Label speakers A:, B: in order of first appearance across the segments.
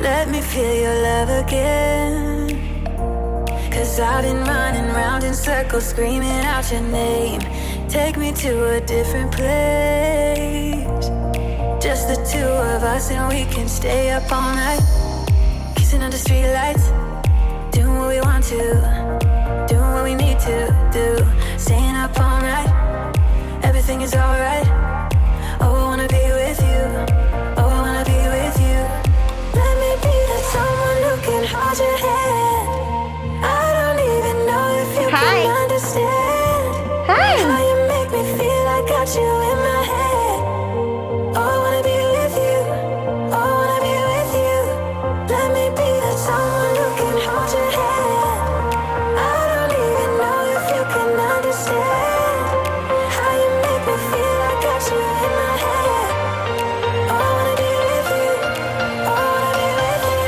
A: Let me feel your love again. 'Cause I've been running round in circles, screaming out your name. Take me to a different place. Just the two of us and we can stay up all night. Kissing under streetlights, doing what we want to, doing what we need to do. Staying up all night, everything is alright. Oh, I wanna be with you. Oh, I wanna be with you. Let me be that someone who can hold your hand. I don't even know if you can understand. Hi. How you make me feel I got you in my head. Oh, I wanna be with you. Oh, I wanna be with you. Let me be that someone who can hold your hand. I don't even know if you can understand. How you make me feel I got you in my head. Oh, I wanna be with you. Oh, I wanna be with you.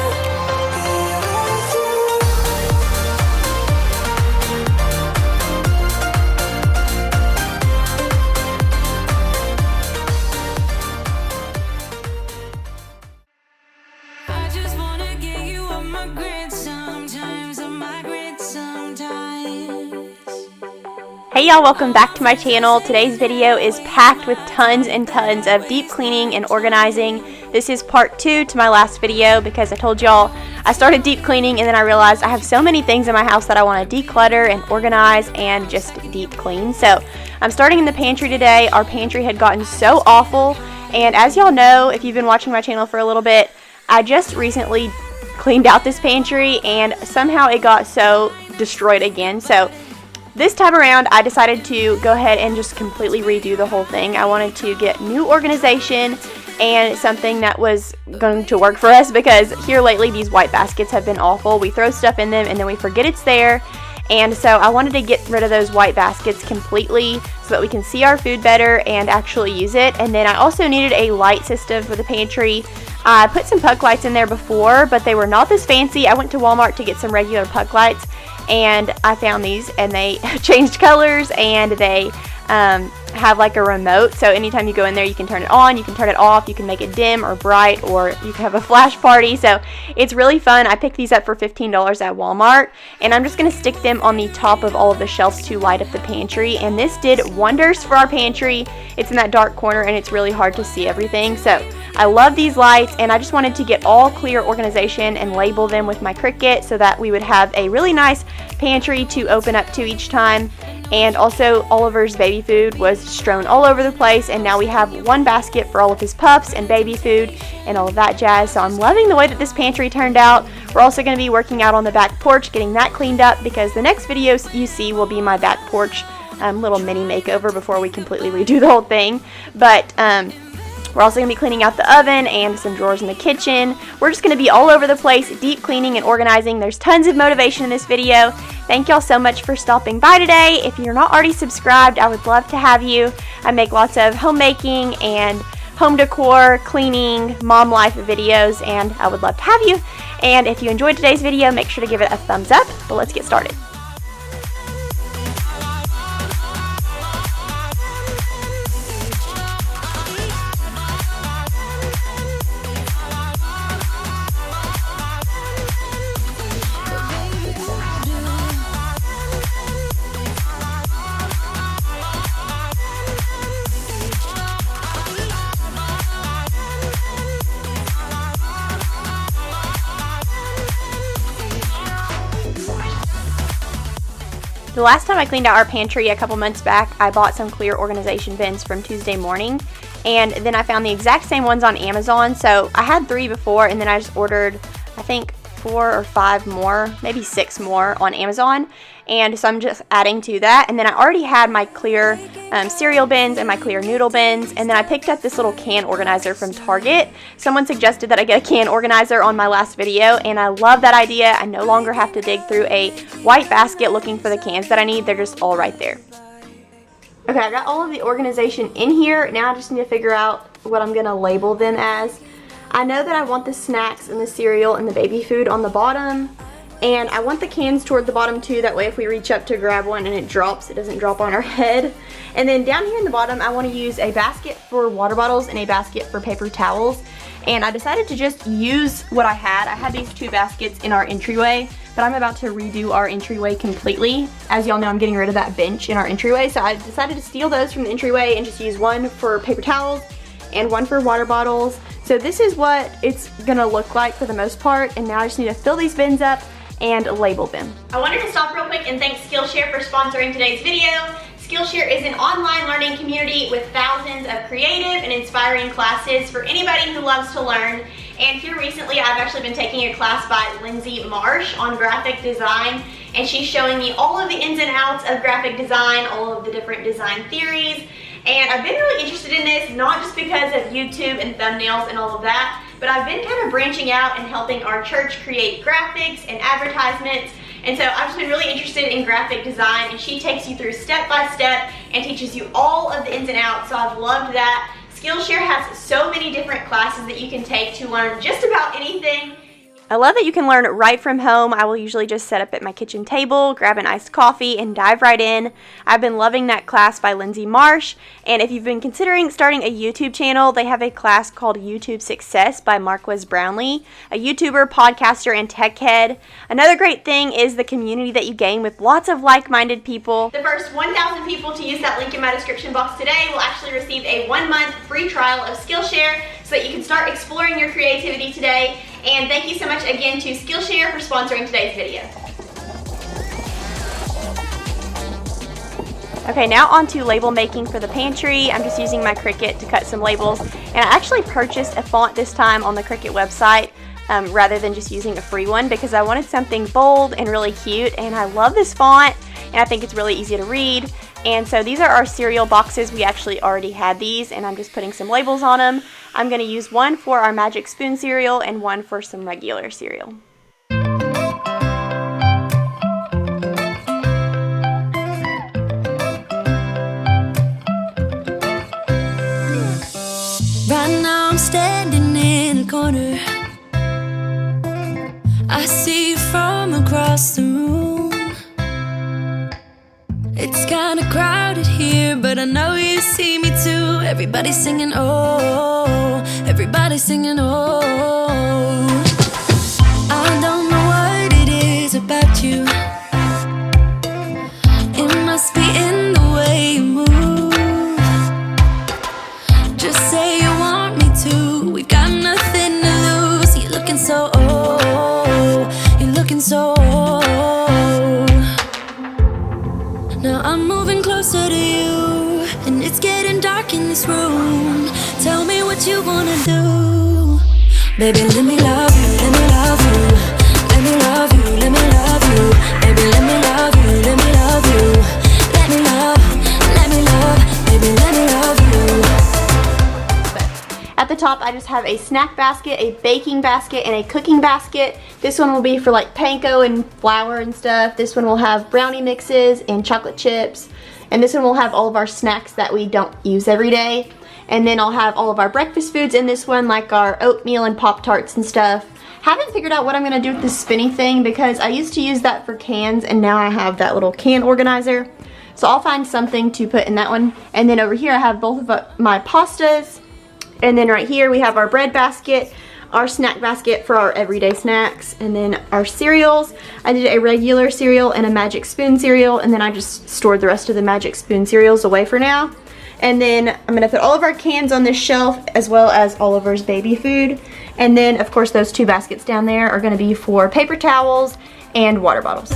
A: I just wanna get you on my grid sometimes, on my grid sometimes.
B: Hey y'all, welcome back to my channel. Today's video is packed with tons and tons of deep cleaning and organizing. This is part 2 to my last video because I told y'all I started deep cleaning and then I realized I have so many things in my house that I want to declutter and organize and just deep clean. So I'm starting in the pantry today. Our pantry had gotten so awful, and as y'all know, if you've been watching my channel for a little bit, I just recently cleaned out this pantry and somehow it got so destroyed again. So this time around, I decided to go ahead and just completely redo the whole thing. I wanted to get new organization and something that was going to work for us, because here lately these white baskets have been awful. We throw stuff in them and then we forget it's there. And so I wanted to get rid of those white baskets completely so that we can see our food better and actually use it. And then I also needed a light system for the pantry. I put some puck lights in there before, but they were not this fancy. I went to Walmart to get some regular puck lights, and I found these, and they changed colors, and they have like a remote, so anytime you go in there you can turn it on, you can turn it off, you can make it dim or bright, or you can have a flash party. So it's really fun. I picked these up for $15 at Walmart, and I'm just going to stick them on the top of all of the shelves to light up the pantry, and this did wonders for our pantry. It's in that dark corner and it's really hard to see everything, so I love these lights, and I just wanted to get all clear organization and label them with my Cricut so that we would have a really nice pantry to open up to each time. And also Oliver's baby food was strewn all over the place, and now we have one basket for all of his pups and baby food and all of that jazz. So I'm loving the way that this pantry turned out. We're also going to be working out on the back porch, getting that cleaned up, because the next video you see will be my back porch little mini makeover before we completely redo the whole thing. But we're also going to be cleaning out the oven and some drawers in the kitchen. We're just going to be all over the place, deep cleaning and organizing. There's tons of motivation in this video. Thank y'all so much for stopping by today. If you're not already subscribed, I would love to have you. I make lots of homemaking and home decor, cleaning, mom life videos, and I would love to have you. And if you enjoyed today's video, make sure to give it a thumbs up. But let's get started. The last time I cleaned out our pantry a couple months back, I bought some clear organization bins from Tuesday Morning, and then I found the exact same ones on Amazon. So I had 3 before, and then I just ordered, I think, 4 or 5 more, maybe 6 more on Amazon, and so I'm just adding to that. And then I already had my clear cereal bins and my clear noodle bins, and then I picked up this little can organizer from Target. Someone suggested that I get a can organizer on my last video, and I love that idea. I no longer have to dig through a white basket looking for the cans that I need. They're just all right there. Okay, I got all of the organization in here. Now I just need to figure out what I'm gonna label them as. I know that I want the snacks and the cereal and the baby food on the bottom, and I want the cans toward the bottom too. That way if we reach up to grab one and it drops, it doesn't drop on our head. And then down here in the bottom, I want to use a basket for water bottles and a basket for paper towels. and I decided to just use what I had. I had these 2 baskets in our entryway, but I'm about to redo our entryway completely. As y'all know, I'm getting rid of that bench in our entryway, so I decided to steal those from the entryway and just use one for paper towels and one for water bottles. So this is what it's gonna look like for the most part, and now I just need to fill these bins up and label them. I wanted to stop real quick and thank Skillshare for sponsoring today's video. Skillshare is an online learning community with thousands of creative and inspiring classes for anybody who loves to learn. And here recently, I've actually been taking a class by Lindsay Marsh on graphic design, and she's showing me all of the ins and outs of graphic design, all of the different design theories. And I've been really interested in this, not just because of YouTube and thumbnails and all of that, but I've been kind of branching out and helping our church create graphics and advertisements. And so I've just been really interested in graphic design, and she takes you through step by step and teaches you all of the ins and outs, so I've loved that. Skillshare has so many different classes that you can take to learn just about anything. I love that you can learn right from home. I will usually just set up at my kitchen table, grab an iced coffee, and dive right in. I've been loving that class by Lindsay Marsh, and if you've been considering starting a YouTube channel, they have a class called YouTube Success by Marquez Brownlee, a YouTuber, podcaster, and tech head. Another great thing is the community that you gain with lots of like-minded people. The first 1,000 people to use that link in my description box today will actually receive a 1-month free trial of Skillshare so that you can start exploring your creativity today. And thank you so much again to Skillshare for sponsoring today's video. Okay, now on to label making for the pantry. I'm just using my Cricut to cut some labels, and I actually purchased a font this time on the Cricut website rather than just using a free one, because I wanted something bold and really cute, and I love this font, and I think it's really easy to read. And so these are our cereal boxes. We actually already had these, and I'm just putting some labels on them. I'm going to use one for our Magic Spoon cereal and one for some regular cereal.
A: Right now I'm standing in a corner. I see you from across the room. It's kinda crowded here, but I know you see me too. Everybody's singing, oh, everybody's singing, oh. I don't know what it is about you. It must be in the way you move. Just say you want me to. We've got nothing to lose. You're looking so old. You're looking so old. Now I'm moving closer to you, and it's getting dark in this room. Tell me what you wanna do. Baby, let me love you, let me love you. Let me love you, let me love you. Baby, let me love you, let me love you. Let me love, baby, let me love you.
B: At the top, I just have a snack basket, a baking basket, and a cooking basket. This one will be for like panko and flour and stuff. This one will have brownie mixes and chocolate chips. And this one will have all of our snacks that we don't use every day. And then I'll have all of our breakfast foods in this one, like our oatmeal and Pop-Tarts and stuff. Haven't figured out what I'm gonna do with this spinny thing, because I used to use that for cans, and now I have that little can organizer. So I'll find something to put in that one. And then over here I have both of my pastas. And then right here we have our bread basket, our snack basket for our everyday snacks, and then our cereals. I did a regular cereal and a Magic Spoon cereal, and then I just stored the rest of the Magic Spoon cereals away for now. And then I'm gonna put all of our cans on this shelf, as well as Oliver's baby food. And then of course those 2 baskets down there are gonna be for paper towels and water bottles.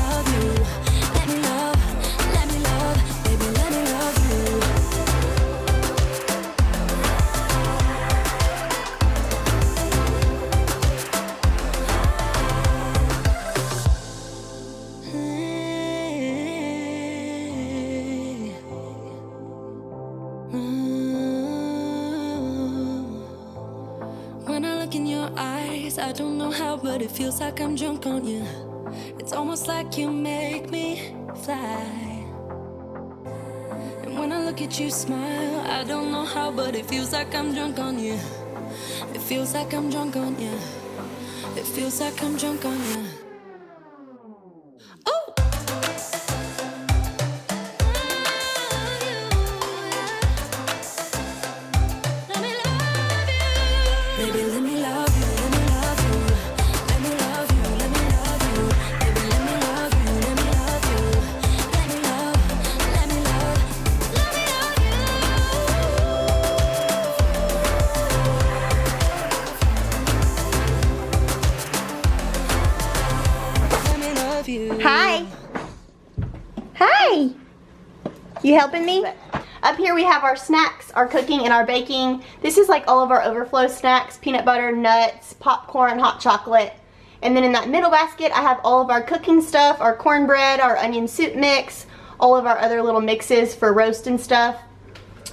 A: I don't know how, but it feels like I'm drunk on you. It's almost like you make me fly. And when I look at you smile, I don't know how, but it feels like I'm drunk on you. It feels like I'm drunk on you. It feels like I'm drunk on you. Oh! Let me love you. Baby, let me
B: You helping me? Up here we have our snacks, our cooking, and our baking. This is like all of our overflow snacks: peanut butter, nuts, popcorn, hot chocolate. And then in that middle basket, I have all of our cooking stuff, our cornbread, our onion soup mix, all of our other little mixes for roast and stuff.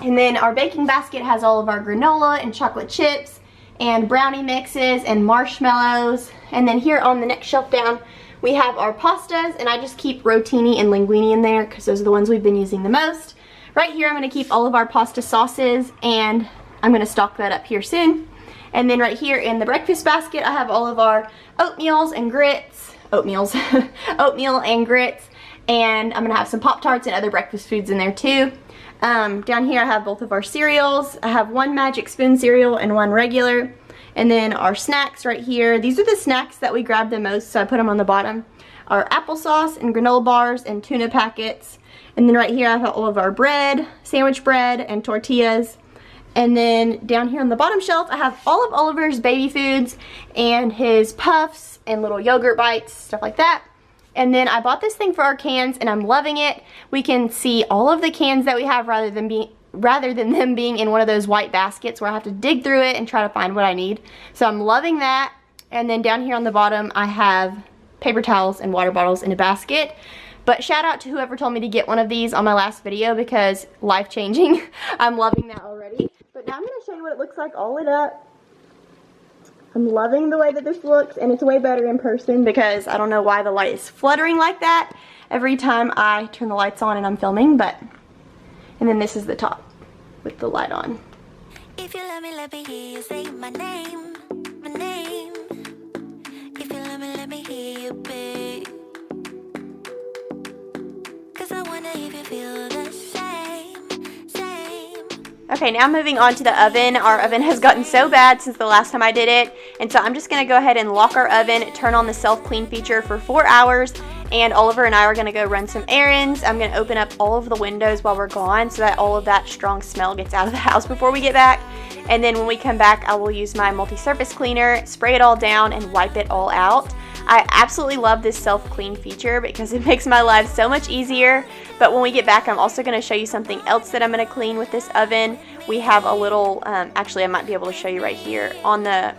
B: And then our baking basket has all of our granola and chocolate chips and brownie mixes and marshmallows. And then here on the next shelf down, we have our pastas, and I just keep rotini and linguine in there because those are the ones we've been using the most. Right here, I'm going to keep all of our pasta sauces, and I'm going to stock that up here soon. And then right here in the breakfast basket, I have all of our oatmeals and grits, oatmeal and grits, and I'm going to have some Pop-Tarts and other breakfast foods in there too. Down here I have both of our cereals. I have one Magic Spoon cereal and one regular. And then our snacks right here. These are the snacks that we grab the most, so I put them on the bottom. Our applesauce and granola bars and tuna packets. And then right here I have all of our bread, sandwich bread, and tortillas. And then down here on the bottom shelf, I have all of Oliver's baby foods and his puffs and little yogurt bites, stuff like that. And then I bought this thing for our cans, and I'm loving it. We can see all of the cans that we have rather than them being in one of those white baskets where I have to dig through it and try to find what I need. So I'm loving that. And then down here on the bottom, I have paper towels and water bottles in a basket. But shout out to whoever told me to get one of these on my last video, because life-changing. I'm loving that already. But now I'm going to show you what it looks like all lit up. I'm loving the way that this looks, and it's way better in person because I don't know why the light is fluttering like that every time I turn the lights on and I'm filming. And then this is the top with the light on.
A: If you let me hear you say my name, my name. If you let me hear you, babe. 'Cause I wonder if you feel the same.
B: Okay, now moving on to the oven. Our oven has gotten so bad since the last time I did it, and so I'm just going to go ahead and lock our oven, turn on the self-clean feature for 4 hours, and Oliver and I are going to go run some errands. I'm going to open up all of the windows while we're gone so that all of that strong smell gets out of the house before we get back. And then when we come back, I will use my multi-surface cleaner, spray it all down, and wipe it all out. I absolutely love this self-clean feature because it makes my life so much easier. But when we get back, I'm also going to show you something else that I'm going to clean with this oven. We have a little, actually I might be able to show you right here. On the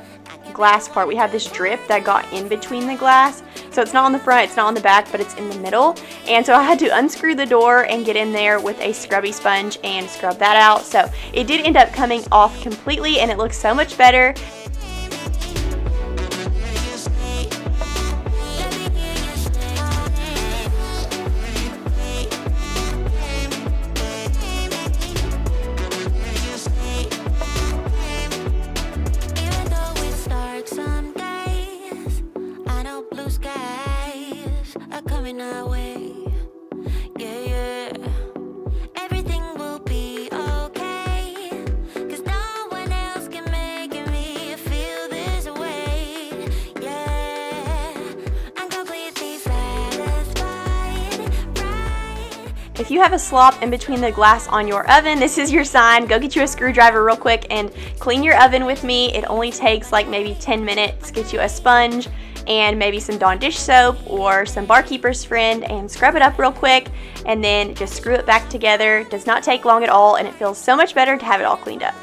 B: glass part, we have this drip that got in between the glass. So it's not on the front, it's not on the back, but it's in the middle. And so I had to unscrew the door and get in there with a scrubby sponge and scrub that out. So it did end up coming off completely, and it looks so much better. If you have a slop in between the glass on your oven, this is your sign. Go get you a screwdriver real quick and clean your oven with me. It only takes like maybe 10 minutes. Get you a sponge and maybe some Dawn dish soap or some Barkeeper's Friend and scrub it up real quick, and then just screw it back together. It does not take long at all, and it feels so much better to have it all cleaned up.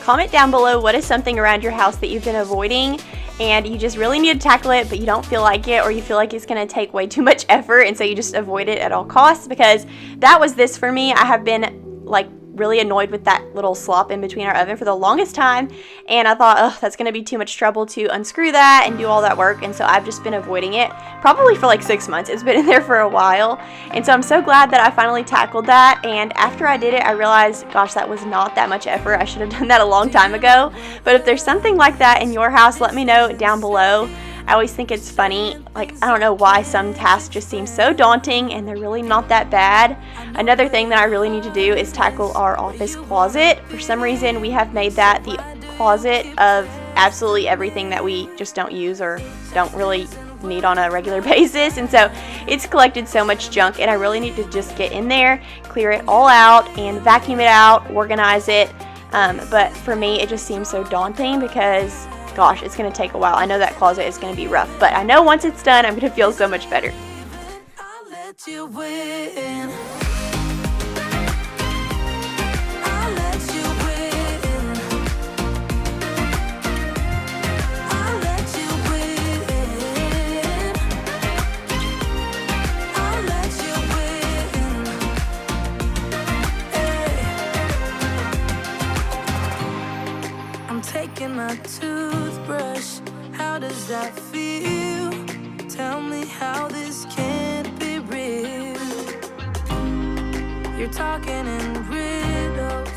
B: Comment down below what is something around your house that you've been avoiding and you just really need to tackle it, but you don't feel like it, or you feel like it's going to take way too much effort, and so you just avoid it at all costs, because that was this for me. I have been like really annoyed with that little slop in between our oven for the longest time, and I thought, oh, that's going to be too much trouble to unscrew that and do all that work, and so I've just been avoiding it probably for like 6 months. It's been in there for a while, and so I'm so glad that I finally tackled that. And after I did it, I realized, gosh, that was not that much effort. I should have done that a long time ago. But if there's something like that in your house, let me know down below. I always think it's funny, like, I don't know why some tasks just seem so daunting and they're really not that bad. Another thing that I really need to do is tackle our office closet. For some reason, we have made that the closet of absolutely everything that we just don't use or don't really need on a regular basis, and so it's collected so much junk, and I really need to just get in there, clear it all out, and vacuum it out, organize it. But for me, it just seems so daunting because, gosh, it's going to take a while. I know that closet is going to be rough, but I know once it's done, I'm going to feel so much better.
A: I'll let you win. Taking my toothbrush, how does that feel? Tell me how this can't be real. You're talking in riddles.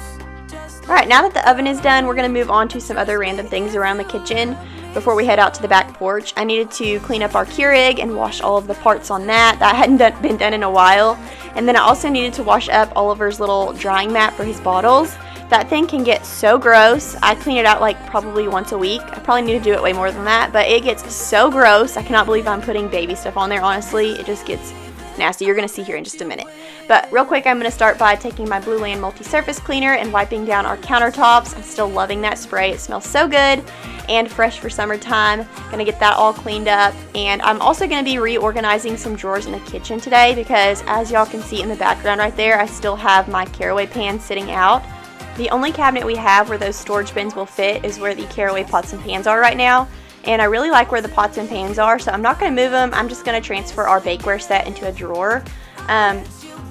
B: Alright, now that the oven is done, we're going to move on to some other random things around the kitchen before we head out to the back porch. I needed to clean up our Keurig and wash all of the parts on that. That hadn't been done in a while. And then I also needed to wash up Oliver's little drying mat for his bottles. That thing can get so gross. I clean it out like probably once a week. I probably need to do it way more than that, but it gets so gross. I cannot believe I'm putting baby stuff on there, honestly. It just gets nasty. You're going to see here in just a minute. But real quick, I'm going to start by taking my Blue Land multi-surface cleaner and wiping down our countertops. I'm still loving that spray. It smells so good and fresh for summertime. Going to get that all cleaned up. And I'm also going to be reorganizing some drawers in the kitchen today because, as y'all can see in the background right there, I still have my caraway pans sitting out. The only cabinet we have where those storage bins will fit is where the caraway pots and pans are right now. And I really like where the pots and pans are, so I'm not going to move them. I'm just going to transfer our bakeware set into a drawer.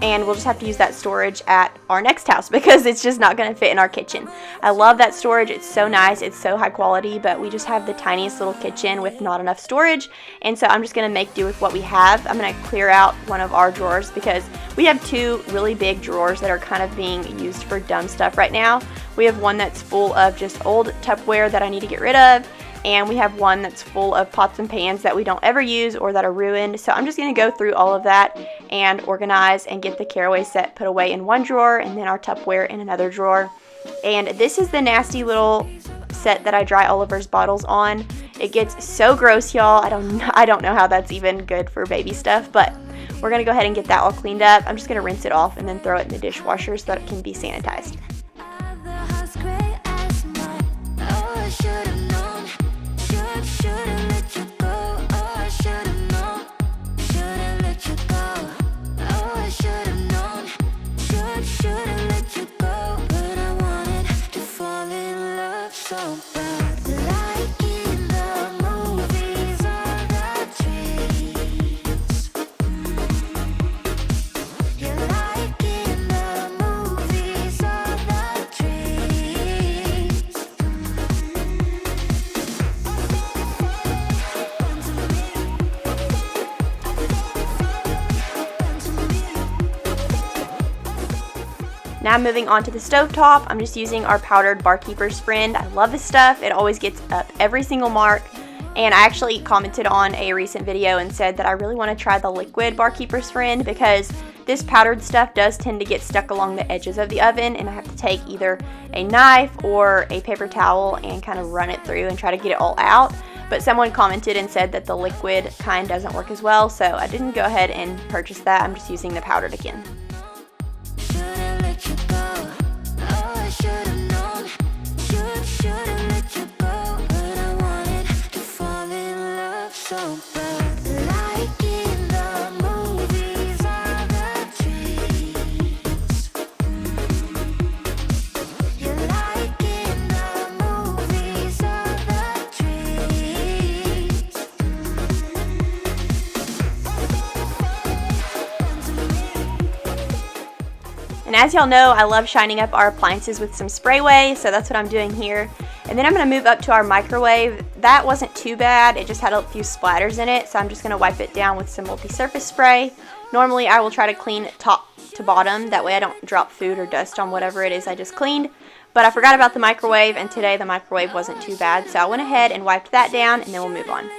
B: And we'll just have to use that storage at our next house because it's just not going to fit in our kitchen. I love that storage. It's so nice. It's so high quality, but we just have the tiniest little kitchen with not enough storage. And so I'm just going to make do with what we have. I'm going to clear out one of our drawers because we have two really big drawers that are kind of being used for dumb stuff right now. We have one that's full of just old Tupperware that I need to get rid of. And we have one that's full of pots and pans that we don't ever use or that are ruined. So I'm just going to go through all of that and organize and get the caraway set put away in one drawer and then our Tupperware in another drawer. And this is the nasty little set that I dry Oliver's bottles on. It gets so gross, y'all. I don't know how that's even good for baby stuff, but we're going to go ahead and get that all cleaned up. I'm just going to rinse it off and then throw it in the dishwasher so that it can be sanitized. Now moving on to the stovetop, I'm just using our powdered Barkeeper's Friend. I love this stuff. It always gets up every single mark. And I actually commented on a recent video and said that I really want to try the liquid Barkeeper's Friend because this powdered stuff does tend to get stuck along the edges of the oven, and I have to take either a knife or a paper towel and kind of run it through and try to get it all out. But someone commented and said that the liquid kind doesn't work as well, so I didn't go ahead and purchase that. I'm just using the powdered again. And as y'all know, I love shining up our appliances with some Sprayway, so that's what I'm doing here. And then I'm going to move up to our microwave. That wasn't too bad, it just had a few splatters in it, so I'm just going to wipe it down with some multi-surface spray. Normally I will try to clean top to bottom, that way I don't drop food or dust on whatever it is I just cleaned. But I forgot about the microwave, and today the microwave wasn't too bad, so I went ahead and wiped that down, and then we'll move on.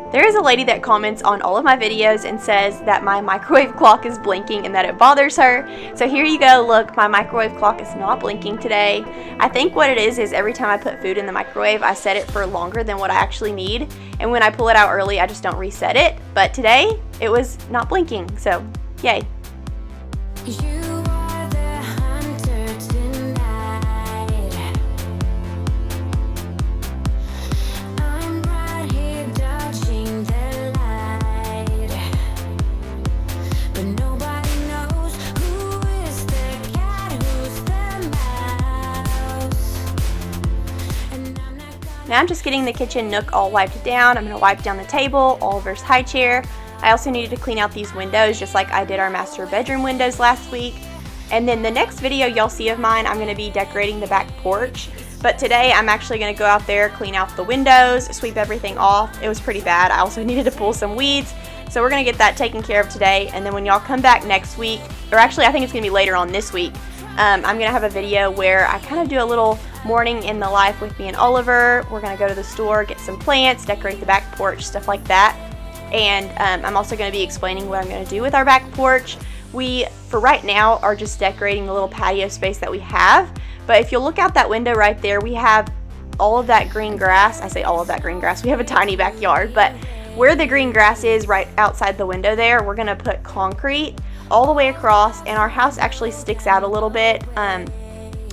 B: There is a lady that comments on all of my videos and says that my microwave clock is blinking and that it bothers her. So here you go, look, my microwave clock is not blinking today. I think what it is every time I put food in the microwave, I set it for longer than what I actually need. And when I pull it out early, I just don't reset it. But today, it was not blinking, so yay. Now I'm just getting the kitchen nook all wiped down. I'm going to wipe down the table, Oliver's high chair. I also needed to clean out these windows just like I did our master bedroom windows last week. And then the next video y'all see of mine, I'm going to be decorating the back porch. But today I'm actually going to go out there, clean out the windows, sweep everything off. It was pretty bad. I also needed to pull some weeds. So we're going to get that taken care of today. And then when y'all come back next week, or actually I think it's going to be later on this week, I'm going to have a video where I kind of do a little morning in the life with me and Oliver. We're going to go to the store, get some plants, decorate the back porch, stuff like that. And I'm also going to be explaining what I'm going to do with our back porch. We, for right now, are just decorating the little patio space that we have. But if you'll look out that window right there, we have all of that green grass. I say all of that green grass. We have a tiny backyard, but where the green grass is right outside the window there, we're going to put concrete all the way across, and our house actually sticks out a little bit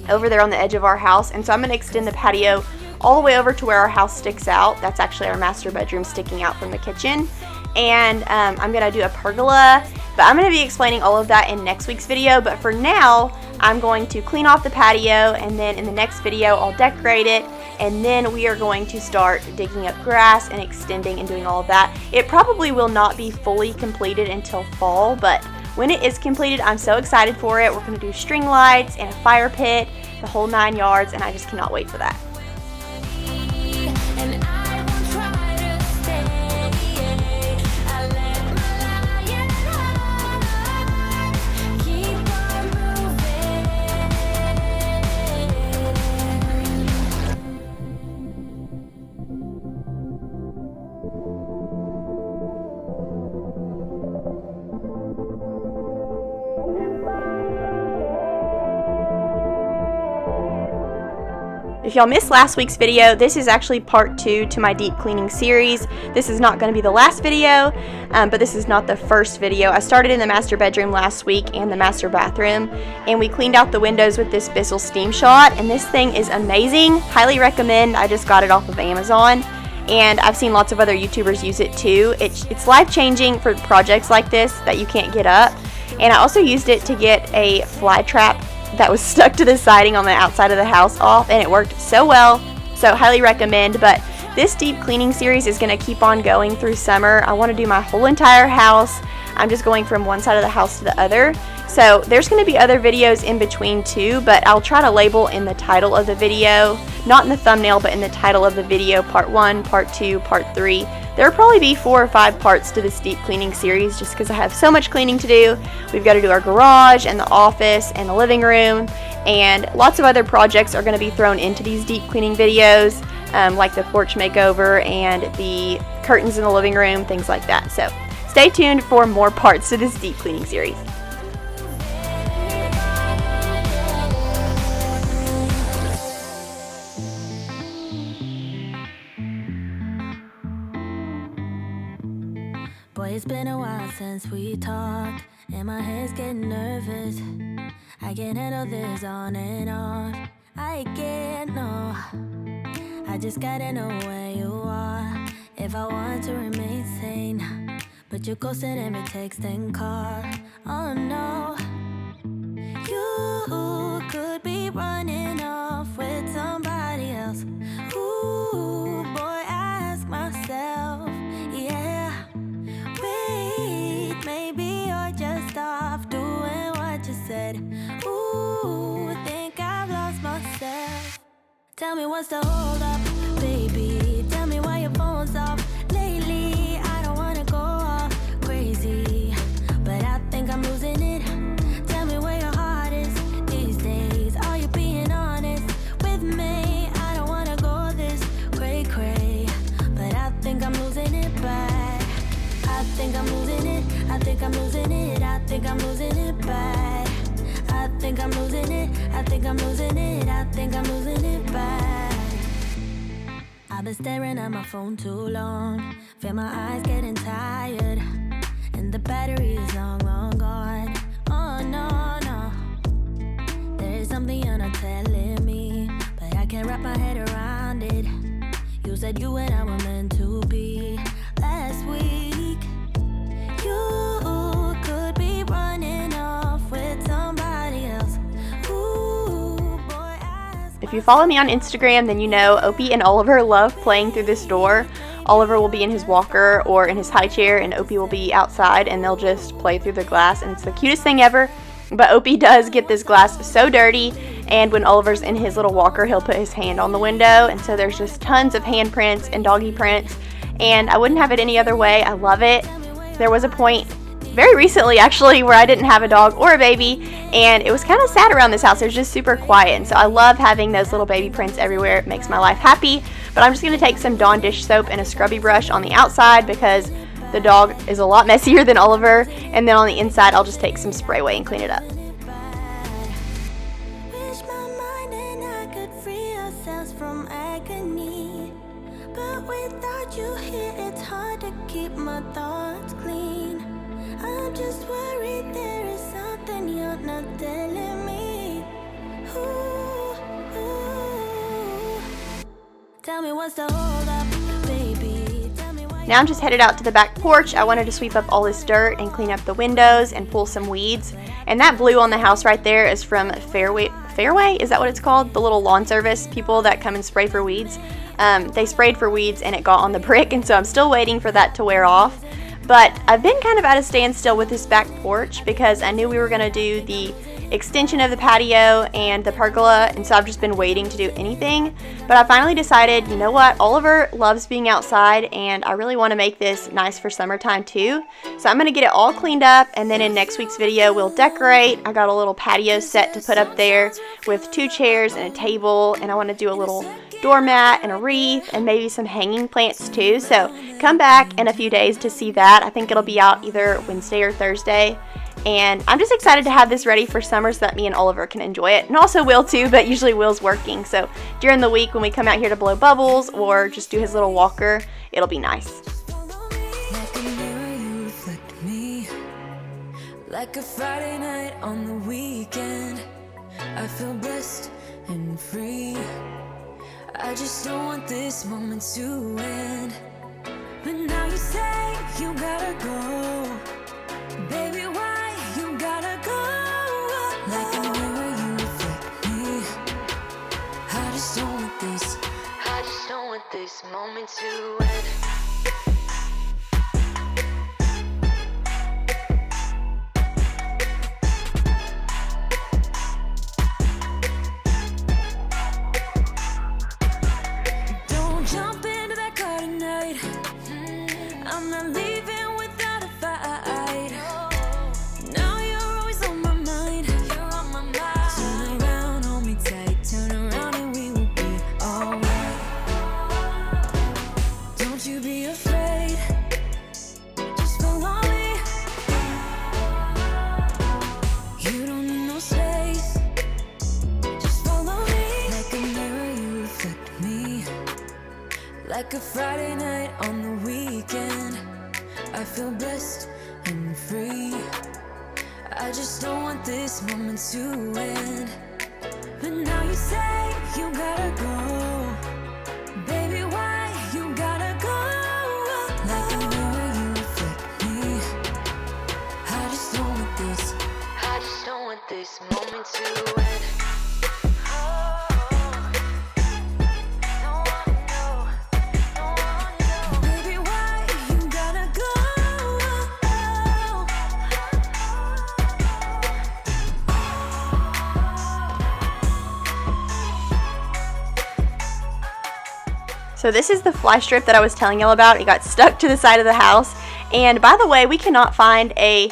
B: over there on the edge of our house. And so I'm going to extend the patio all the way over to where our house sticks out. That's actually our master bedroom sticking out from the kitchen. And I'm going to do a pergola, but I'm going to be explaining all of that in next week's video. But for now, I'm going to clean off the patio, and then in the next video I'll decorate it, and then we are going to start digging up grass and extending and doing all of that. It probably will not be fully completed until fall, but when it is completed, I'm so excited for it. We're going to do string lights and a fire pit, the whole 9 yards, and I just cannot wait for that. If y'all missed last week's video, this is actually part 2 to my deep cleaning series. This is not going to be the last video, but this is not the first video. I started in the master bedroom last week and the master bathroom, and we cleaned out the windows with this Bissell Steam Shot, and this thing is amazing. Highly recommend. I just got it off of Amazon, and I've seen lots of other YouTubers use it too. It's life-changing for projects like this that you can't get up. And I also used it to get a fly trap that was stuck to the siding on the outside of the house off, and it worked so well, so highly recommend. But this deep cleaning series is going to keep on going through summer. I want to do my whole entire house. I'm just going from one side of the house to the other, so there's going to be other videos in between too, but I'll try to label in the title of the video, not in the thumbnail, but in the title of the video, part 1, part 2, part 3. There will probably be 4 or 5 parts to this deep cleaning series just because I have so much cleaning to do. We've got to do our garage and the office and the living room, and lots of other projects are going to be thrown into these deep cleaning videos, like the porch makeover and the curtains in the living room, things like that. So stay tuned for more parts to this deep cleaning series.
A: Boy, it's been a while since we talked, and my head's getting nervous. I can't handle this on and off. I can't, no. I just gotta know where you are if I want to remain sane. But you're ghosting every text and call. Oh no. You could be running off with somebody else. Ooh, boy, I ask myself, yeah. Wait, maybe you're just off doing what you said. Ooh, think I've lost myself. Tell me what's the hold up, baby. Tell me why your phone's off lately. I don't wanna go all crazy, but I think I'm losing it. Tell me where your heart is these days. Are you being honest with me? I don't wanna go this cray-cray, but I think I'm losing it bad. I think I'm losing it. I think I'm losing it. I think I'm losing it bad. I think I'm losing it. I think I'm losing it. I think I'm losing it bad. I've been staring at my phone too long. Feel my eyes getting tired, and the battery is long, long gone. Oh no, no. There is something you're not telling me, but I can't wrap my head around it. You said you and I were meant to be last week. You could be running off with somebody else. Ooh, boy,
B: If you follow me on Instagram, then you know Opie and Oliver love playing through this door. Oliver will be in his walker or in his high chair, and Opie will be outside, and they'll just play through the glass, and it's the cutest thing ever. But Opie does get this glass so dirty, and when Oliver's in his little walker, he'll put his hand on the window, and so there's just tons of handprints and doggy prints, and I wouldn't have it any other way. I love it. There was a point very recently, actually, where I didn't have a dog or a baby, and it was kind of sad around this house. It was just super quiet, and so I love having those little baby prints everywhere. It makes my life happy. But I'm just going to take some Dawn dish soap and a scrubby brush on the outside because the dog is a lot messier than Oliver, and then on the inside I'll just take some spray away and clean it up.
A: wish my mind and I could free ourselves from agony, but without you here, it's hard to keep my thoughts clean. I'm just worried there is something you're not telling me. Ooh, ooh. Tell me what's the hold up, baby. Tell me why.
B: Now I'm just headed out to the back porch. I wanted to sweep up all this dirt and clean up the windows and pull some weeds. And that blue on the house right there is from Fairway, is that what it's called? The little lawn service people that come and spray for weeds. They sprayed for weeds and it got on the brick, and so I'm still waiting for that to wear off. But I've been kind of at a standstill with this back porch because I knew we were going to do the extension of the patio and the pergola, and so I've just been waiting to do anything. But I finally decided, you know what, Oliver loves being outside, and I really want to make this nice for summertime too. So I'm going to get it all cleaned up, and then in next week's video we'll decorate. I got a little patio set to put up there with 2 chairs and a table, and I want to do a little doormat and a wreath and maybe some hanging plants too. So come back in a few days to see that. I think it'll be out either Wednesday or Thursday. And I'm just excited to have this ready for summer so that me and Oliver can enjoy it. And also Will too, but usually Will's working. So during the week when we come out here to blow bubbles or just do his little walker, it'll be nice.
A: Like a mirror, you reflect me. Like a Friday night on the weekend, I feel blessed and free. I just don't want this moment to end. But now you say you gotta go. Baby, why you gotta go? Like a mirror, you reflect me. I just don't want this moment to end. Don't jump into that car tonight. I'm not leaving without a fight. Now you're always on my mind. Turn around, hold me tight. Turn around and we will be alright. Don't you be afraid. Just follow me. You don't need no space. Just follow me. Like a mirror, you reflect me. Like a Friday night on the weekend, I I feel blessed and free. I just don't want this moment to end. But now you say you gotta go. Baby, why you gotta go? Like the way you reflect me. I just don't want this. I just don't want this moment to end.
B: So this is the fly strip that I was telling y'all about. It got stuck to the side of the house. And by the way, we cannot find a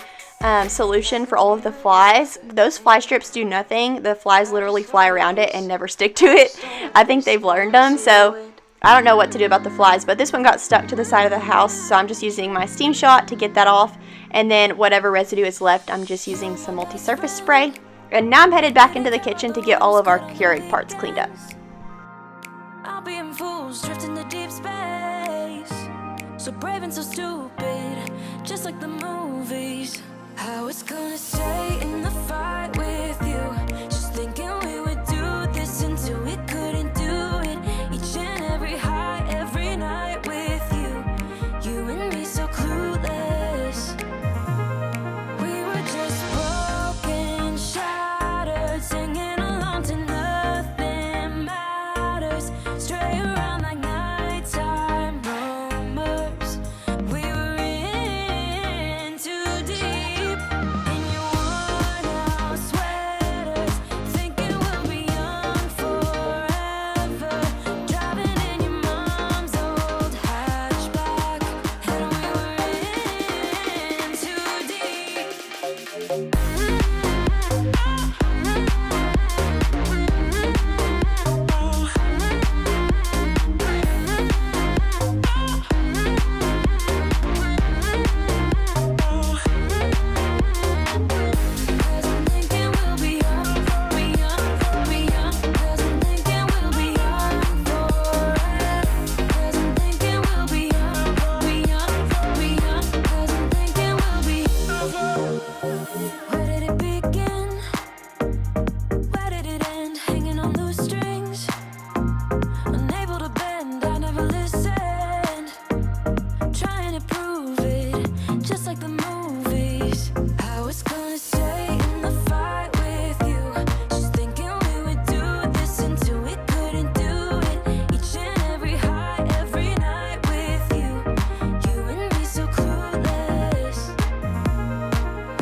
B: solution for all of the flies. Those fly strips do nothing. The flies literally fly around it and never stick to it. I think they've learned them, so I don't know what to do about the flies, but this one got stuck to the side of the house, so I'm just using my steam shot to get that off, and then whatever residue is left, I'm just using some multi-surface spray. And now I'm headed back into the kitchen to get all of our Keurig parts cleaned up.
A: I'll be in fools, drifting to deep space. So brave and so stupid, just like the movies. How it's gonna stay in the fight with you. Just thinking we would do this until we couldn't do it. Each and every high, every night with you. You and me so clueless. We were just broken, shattered, singing along to nothing matters. Stray around like nighttime rumors. We were in too deep. In your worn out sweaters, thinking we'll be young forever. Driving in your mom's old hatchback, and we were in too deep. Where did it begin? Where did it end? Hanging on loose strings, unable to bend. I never listened, trying to prove it, just like the movies. I was gonna stay in the fight with you, just thinking we would do this until we couldn't do it. Each and every high, every night with you. You and me so clueless.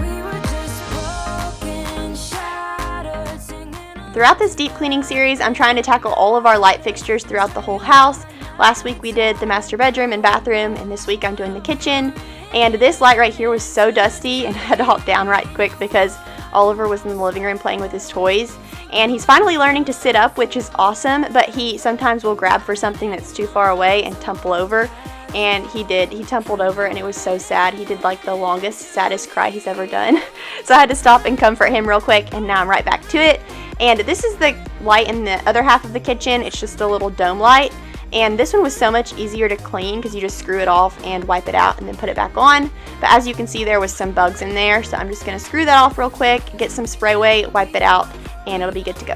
A: We were just broken, shattered, singing.
B: Throughout this deep cleaning series, I'm trying to tackle all of our light fixtures throughout the whole house. Last week we did the master bedroom and bathroom, and this week I'm doing the kitchen. And this light right here was so dusty and I had to hop down right quick because Oliver was in the living room playing with his toys. And he's finally learning to sit up, which is awesome, but he sometimes will grab for something that's too far away and tumble over. And he did. He tumbled over and it was so sad. He did like the longest, saddest cry he's ever done. So I had to stop and comfort him real quick, and now I'm right back to it. And this is the light in the other half of the kitchen. It's just a little dome light. And this one was so much easier to clean because you just screw it off and wipe it out and then put it back on. But as you can see, there was some bugs in there. So I'm just going to screw that off real quick, get some spray weight, wipe it out, and it'll be good to go.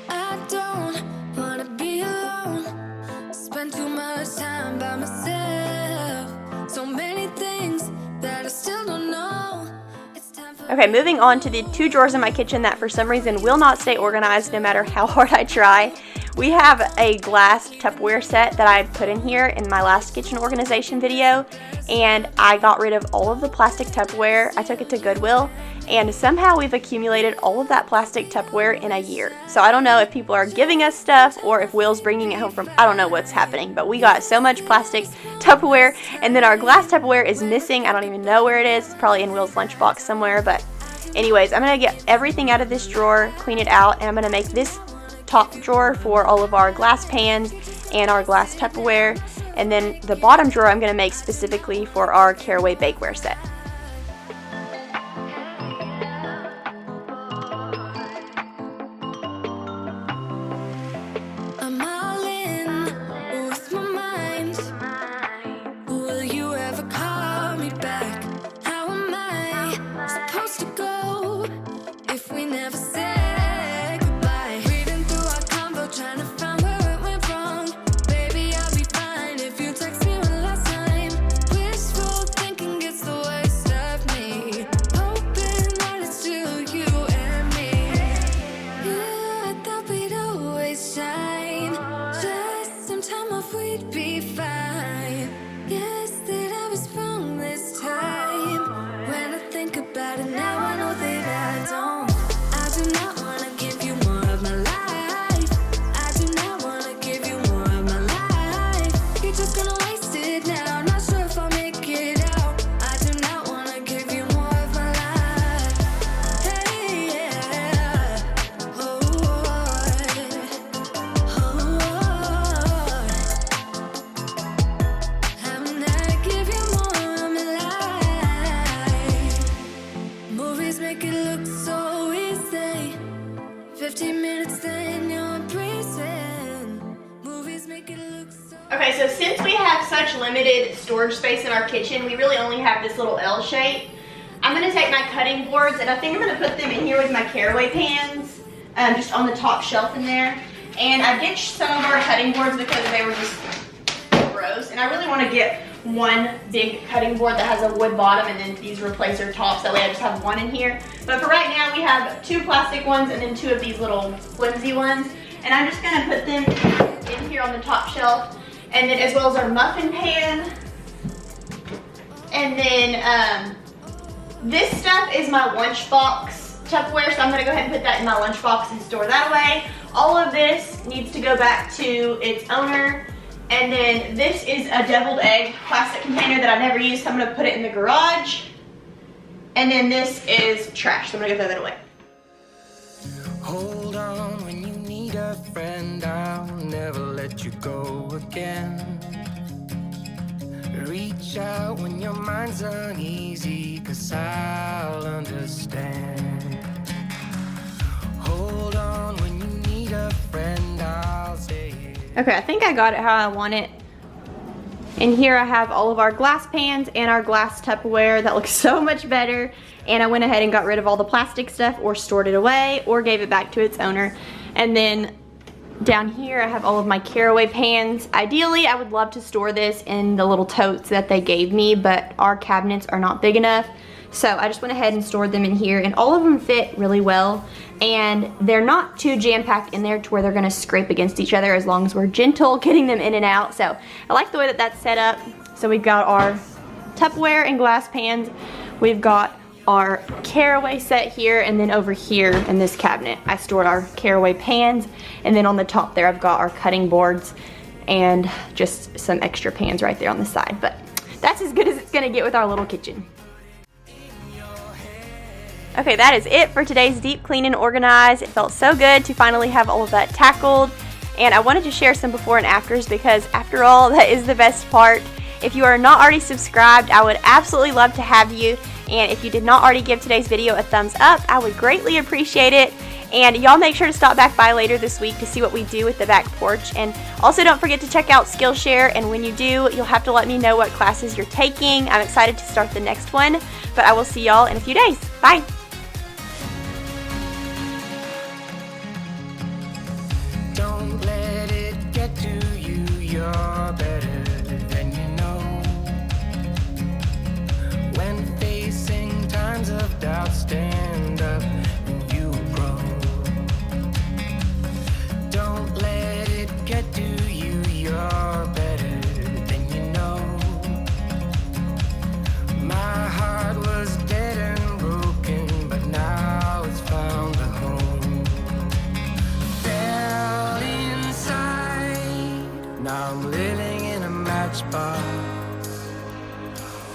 A: I don't wanna be alone. Spend too much time by myself. So many things that I still don't know. It's time for
B: Okay, moving on to the two drawers in my kitchen that for some reason will not stay organized no matter how hard I try. We have a glass Tupperware set that I put in here in my last kitchen organization video, and I got rid of all of the plastic Tupperware. I took it to Goodwill, and somehow we've accumulated all of that plastic Tupperware in a year. So I don't know if people are giving us stuff or if Will's bringing it home from, I don't know what's happening, but we got so much plastic Tupperware, and then our glass Tupperware is missing. I don't even know where it is. It's probably in Will's lunchbox somewhere, but anyways, I'm going to get everything out of this drawer, clean it out, and I'm going to make this top drawer for all of our glass pans and our glass Tupperware. And then the bottom drawer I'm going to make specifically for our caraway bakeware set.
A: I'm all in with my mind. Will you ever call me back? How am I supposed to go if we never say goodbye? Reading through our convo, trying to find where it went wrong. Baby, I'll be fine if you text me one last time. Wishful thinking gets the worst of me. Hoping that it's still you and me. Yeah, I thought we'd always shine. Just some time off, we'd be fine. Guess that I was wrong this time. When I think about it now, I know that I don't. I do not wanna give you more of my life. I do not wanna give you more of my life. You're just gonna waste it now. Not sure if I'll make it out. I do not wanna give you more of my life. Hey, yeah. Oh, I'm not give you more of my life. Movies make it look so easy. 15 minutes, then you're in prison. Movies make it look so.
B: Okay, so since we have such limited storage space in our kitchen, we really only have this little L shape. I'm going to take my cutting boards and I think I'm going to put them in here with my caraway pans, just on the top shelf in there. And I ditched some of our cutting boards because they were just gross. And I really want to get one big cutting board that has a wood bottom and then these replace their tops. That way I just have one in here. But for right now, we have 2 plastic ones and then 2 of these little flimsy ones. And I'm just going to put them in here on the top shelf. And then as well as our muffin pan. And then this stuff is my lunchbox Tupperware, so I'm gonna go ahead and put that in my lunchbox and store that away. All of this needs to go back to its owner. And then this is a deviled egg plastic container that I never used, so I'm gonna put it in the garage. And then this is trash, so I'm gonna go throw that away.
C: Hold on when you need a friend, I'll never let you go again. Reach out when your mind's uneasy, 'cause I'll understand. Hold on when you need a friend, I'll say it.
B: Okay, I think I got it how I want it. And here I have all of our glass pans and our glass Tupperware. That looks so much better. And I went ahead and got rid of all the plastic stuff or stored it away or gave it back to its owner. And then down here I have all of my caraway pans. Ideally, I would love to store this in the little totes that they gave me, but our cabinets are not big enough. So I just went ahead and stored them in here, and all of them fit really well. And they're not too jam-packed in there to where they're gonna scrape against each other as long as we're gentle getting them in and out. So I like the way that that's set up. So we've got our Tupperware and glass pans. We've got our caraway set here, and then over here in this cabinet I stored our caraway pans, and then on the top there I've got our cutting boards and just some extra pans right there on the side. But that's as good as it's gonna get with our little kitchen. Okay, that is it for today's deep clean and organize. It felt so good to finally have all of that tackled, and I wanted to share some before and afters because after all, that is the best part. If you are not already subscribed, I would absolutely love to have you. And if you did not already give today's video a thumbs up, I would greatly appreciate it. And y'all make sure to stop back by later this week to see what we do with the back porch. And also don't forget to check out Skillshare. And when you do, you'll have to let me know what classes you're taking. I'm excited to start the next one. But I will see y'all in a few days. Bye.
C: Don't let it get to you, you're better than you know. When facing times of doubt, stand up and you grow. Don't let it get to you, you're better than you know. My heart was dead and broken, but now it's found a home. Fell inside, now I'm living in a matchbox.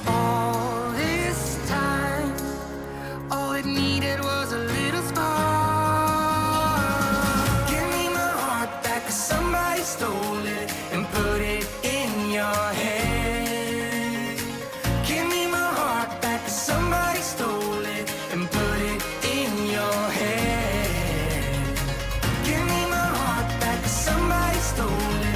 C: All this time, all it needed was a little spark. Give me my stole